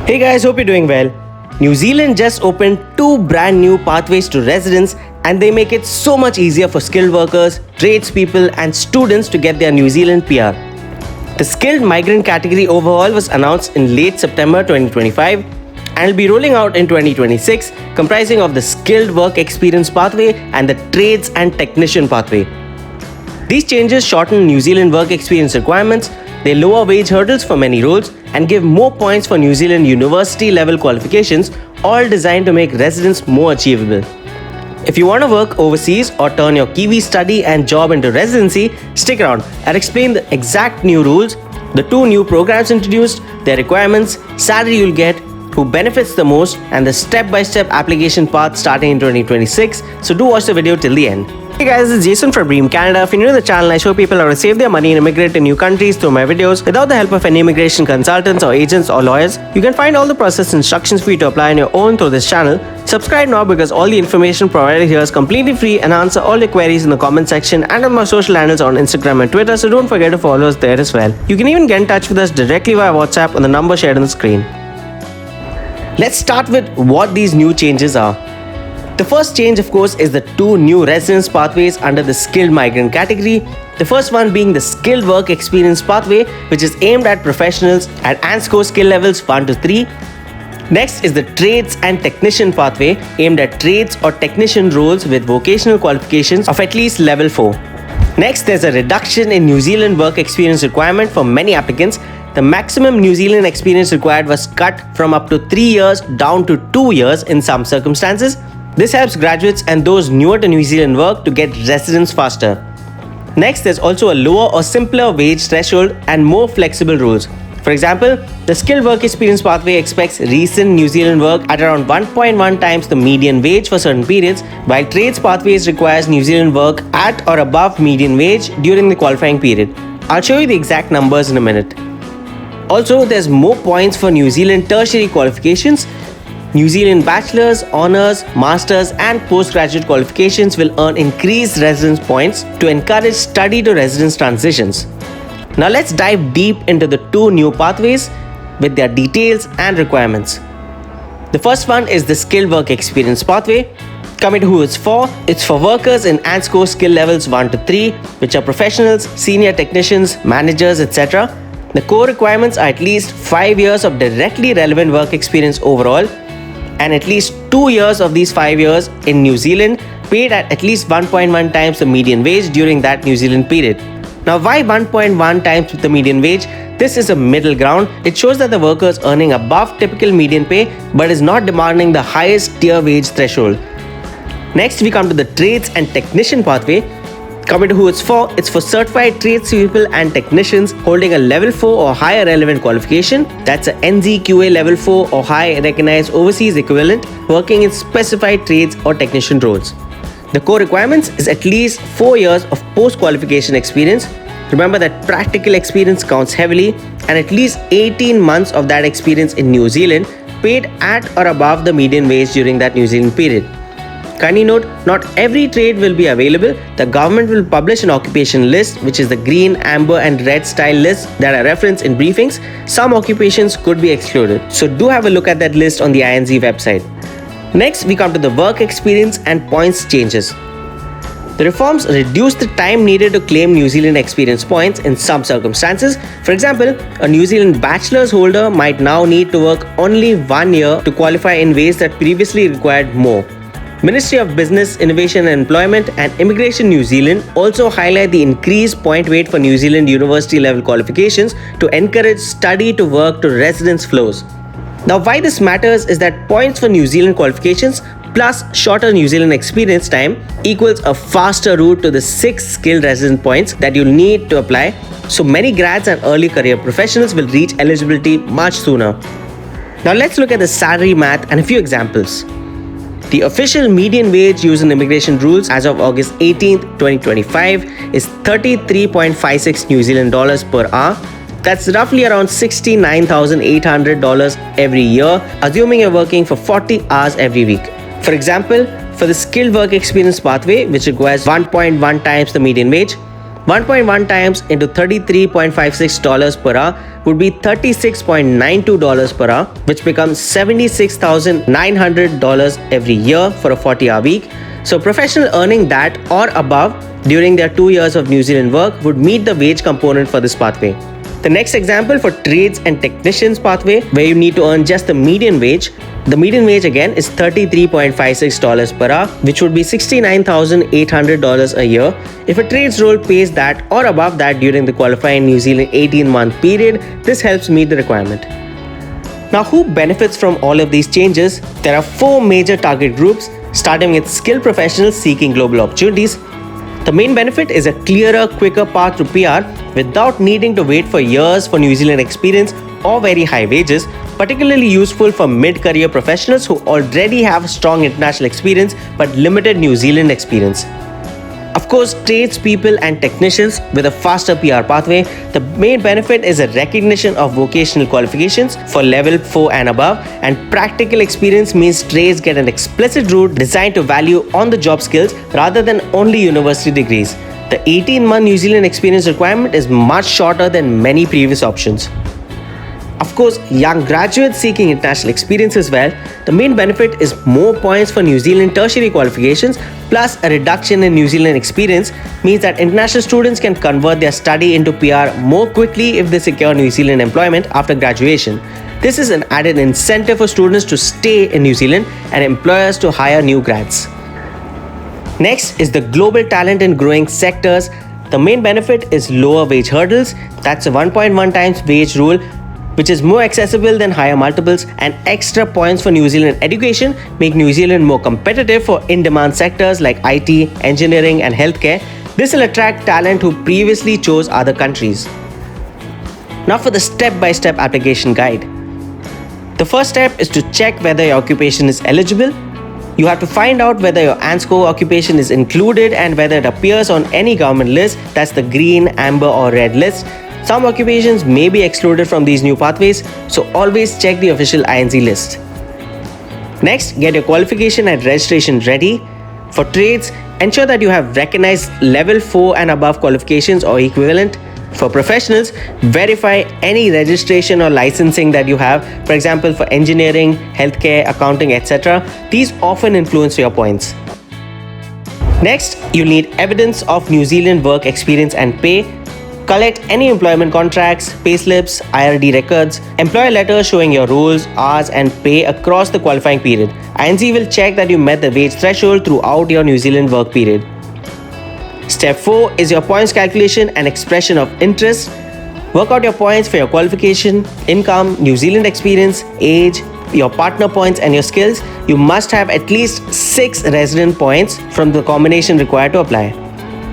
Hey guys, hope you're doing well. New Zealand just opened two brand new pathways to residence and they make it so much easier for skilled workers, tradespeople and students to get their New Zealand PR. The skilled migrant category overhaul was announced in late September 2025 and will be rolling out in 2026, comprising of the skilled work experience pathway and the trades and technician pathway. These changes shorten New Zealand work experience requirements, they lower wage hurdles for many roles, and give more points for New Zealand university level qualifications, all designed to make residence more achievable. If you want to work overseas or turn your Kiwi study and job into residency, stick around. I'll explain the exact new rules, the two new programs introduced, their requirements, salary you'll get, who benefits the most, and the step-by-step application path starting in 2026. So do watch the video till the end. Hey guys, this is Jason from Bream Canada. If you're new to the channel, I show people how to save their money and immigrate to new countries through my videos without the help of any immigration consultants or agents or lawyers. You can find all the process instructions for you to apply on your own through this channel. Subscribe now because all the information provided here is completely free and answer all your queries in the comment section and on my social handles on Instagram and Twitter, so don't forget to follow us there as well. You can even get in touch with us directly via WhatsApp on the number shared on the screen. Let's start with what these new changes are. The first change, of course, is the two new residence pathways under the skilled migrant category. The first one being the skilled work experience pathway, which is aimed at professionals at ANSCO skill levels 1 to 3. Next is the trades and technician pathway, aimed at trades or technician roles with vocational qualifications of at least level 4. Next, there's a reduction in New Zealand work experience requirement for many applicants. The maximum New Zealand experience required was cut from up to 3 years down to 2 years in some circumstances. This helps graduates and those newer to New Zealand work to get residence faster. Next, there's also a lower or simpler wage threshold and more flexible rules. For example, the skilled work experience pathway expects recent New Zealand work at around 1.1 times the median wage for certain periods, while trades pathways requires New Zealand work at or above median wage during the qualifying period. I'll show you the exact numbers in a minute. Also, there's more points for New Zealand tertiary qualifications. New Zealand bachelor's, honours, master's and postgraduate qualifications will earn increased residence points to encourage study to residence transitions. Now let's dive deep into the two new pathways with their details and requirements. The first one is the skilled work experience pathway. Coming to who it's for workers in ANSCO skill levels 1 to 3, which are professionals, senior technicians, managers, etc. The core requirements are at least 5 years of directly relevant work experience overall, and at least 2 years of these 5 years in New Zealand, paid at least 1.1 times the median wage during that New Zealand period. Now, why 1.1 times the median wage? This is a middle ground. It shows that the worker is earning above typical median pay but is not demanding the highest tier wage threshold. Next, we come to the trades and technician pathway. Coming to who it's for certified tradespeople and technicians holding a level 4 or higher relevant qualification. That's a NZQA level 4 or high recognized overseas equivalent, working in specified trades or technician roles. The core requirements is at least 4 years of post-qualification experience. Remember that practical experience counts heavily, and at least 18 months of that experience in New Zealand, paid at or above the median wage during that New Zealand period. Kindly note, not every trade will be available. The government will publish an occupation list, which is the green, amber and red style list that I reference in briefings. Some occupations could be excluded, so do have a look at that list on the INZ website. Next, we come to the work experience and points changes. The reforms reduce the time needed to claim New Zealand experience points in some circumstances. For example, a New Zealand bachelor's holder might now need to work only 1 year to qualify in ways that previously required more. Ministry of Business, Innovation and Employment and Immigration New Zealand also highlight the increased point weight for New Zealand university level qualifications to encourage study to work to residence flows. Now, why this matters is that points for New Zealand qualifications plus shorter New Zealand experience time equals a faster route to the 6 skilled resident points that you'll need to apply. So many grads and early career professionals will reach eligibility much sooner. Now let's look at the salary math and a few examples. The official median wage used in immigration rules as of August 18th, 2025 is 33.56 New Zealand dollars per hour. That's roughly around $69,800 every year, assuming you're working for 40 hours every week. For example, for the skilled work experience pathway, which requires 1.1 times the median wage, 1.1 times into $33.56 per hour would be $36.92 per hour, which becomes $76,900 every year for a 40-hour week. So professional earning that or above during their 2 years of New Zealand work would meet the wage component for this pathway. The next example for trades and technicians pathway, where you need to earn just the median wage. The median wage again is $33.56 per hour, which would be $69,800 a year. If a trades role pays that or above that during the qualifying New Zealand 18-month period, this helps meet the requirement. Now, who benefits from all of these changes? There are 4 major target groups, starting with skilled professionals seeking global opportunities. The main benefit is a clearer, quicker path to PR without needing to wait for years for New Zealand experience or very high wages, particularly useful for mid-career professionals who already have strong international experience but limited New Zealand experience. Of course, tradespeople and technicians with a faster PR pathway, the main benefit is a recognition of vocational qualifications for level 4 and above, and practical experience means trades get an explicit route designed to value on-the-job skills rather than only university degrees. The 18-month New Zealand experience requirement is much shorter than many previous options. Of course, young graduates seeking international experience as well, the main benefit is more points for New Zealand tertiary qualifications plus a reduction in New Zealand experience means that international students can convert their study into PR more quickly if they secure New Zealand employment after graduation. This is an added incentive for students to stay in New Zealand and employers to hire new grads. Next is the global talent in growing sectors. The main benefit is lower wage hurdles. That's a 1.1 times wage rule, which is more accessible than higher multiples, and extra points for New Zealand education make New Zealand more competitive for in-demand sectors like IT, engineering and healthcare. This will attract talent who previously chose other countries. Now for the step-by-step application guide. The first step is to check whether your occupation is eligible. You have to find out whether your ANSCO occupation is included and whether it appears on any government list, that's the green, amber or red list. Some occupations may be excluded from these new pathways, so always check the official INZ list. Next, get your qualification and registration ready. For trades, ensure that you have recognized level 4 and above qualifications or equivalent. For professionals, verify any registration or licensing that you have, for example for engineering, healthcare, accounting, etc. These often influence your points. Next, you'll need evidence of New Zealand work experience and pay. Collect any employment contracts, payslips, IRD records, employer letters showing your roles, hours and pay across the qualifying period. INZ will check that you met the wage threshold throughout your New Zealand work period. Step 4 is your points calculation and expression of interest. Work out your points for your qualification, income, New Zealand experience, age, your partner points and your skills. You must have at least 6 resident points from the combination required to apply.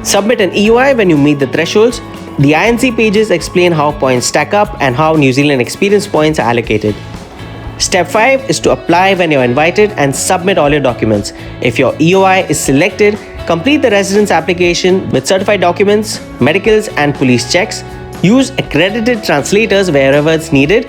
Submit an EOI when you meet the thresholds. The INC pages explain how points stack up and how New Zealand experience points are allocated. Step 5 is to apply when you're invited and submit all your documents. If your EOI is selected, complete the residence application with certified documents, medicals and police checks. Use accredited translators wherever it's needed.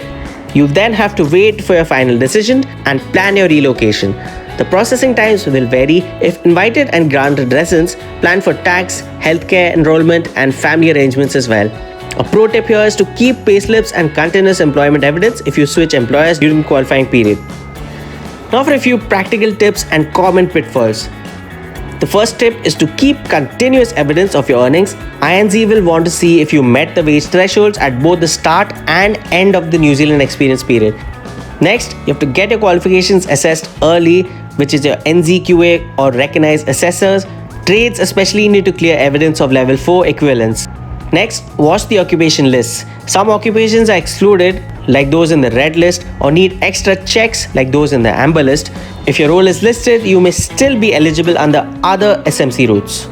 You then have to wait for your final decision and plan your relocation. The processing times will vary. If invited and granted residence, plan for tax, healthcare enrollment and family arrangements as well. A pro tip here is to keep payslips and continuous employment evidence if you switch employers during the qualifying period. Now for a few practical tips and common pitfalls. The first tip is to keep continuous evidence of your earnings. INZ will want to see if you met the wage thresholds at both the start and end of the New Zealand experience period. Next, you have to get your qualifications assessed early, which is your NZQA or recognized assessors. Trades especially need to clear evidence of level 4 equivalence. Next, watch the occupation lists. Some occupations are excluded, like those in the red list, or need extra checks, like those in the amber list. If your role is listed, you may still be eligible under other SMC routes.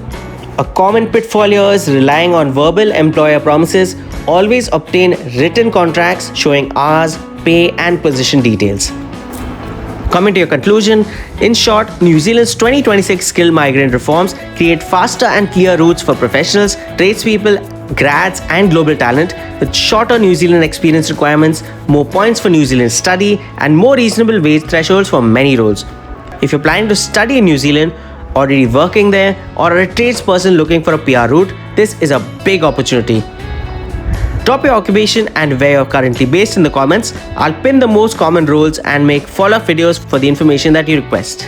A common pitfall here is relying on verbal employer promises. Always obtain written contracts showing hours, pay and position details. Coming to your conclusion, in short, New Zealand's 2026 skill migrant reforms create faster and clear routes for professionals, tradespeople, grads and global talent with shorter New Zealand experience requirements, more points for New Zealand study and more reasonable wage thresholds for many roles. If you're planning to study in New Zealand, already working there or are a tradesperson looking for a PR route, this is a big opportunity. Drop your occupation and where you're currently based in the comments. I'll pin the most common roles and make follow-up videos for the information that you request.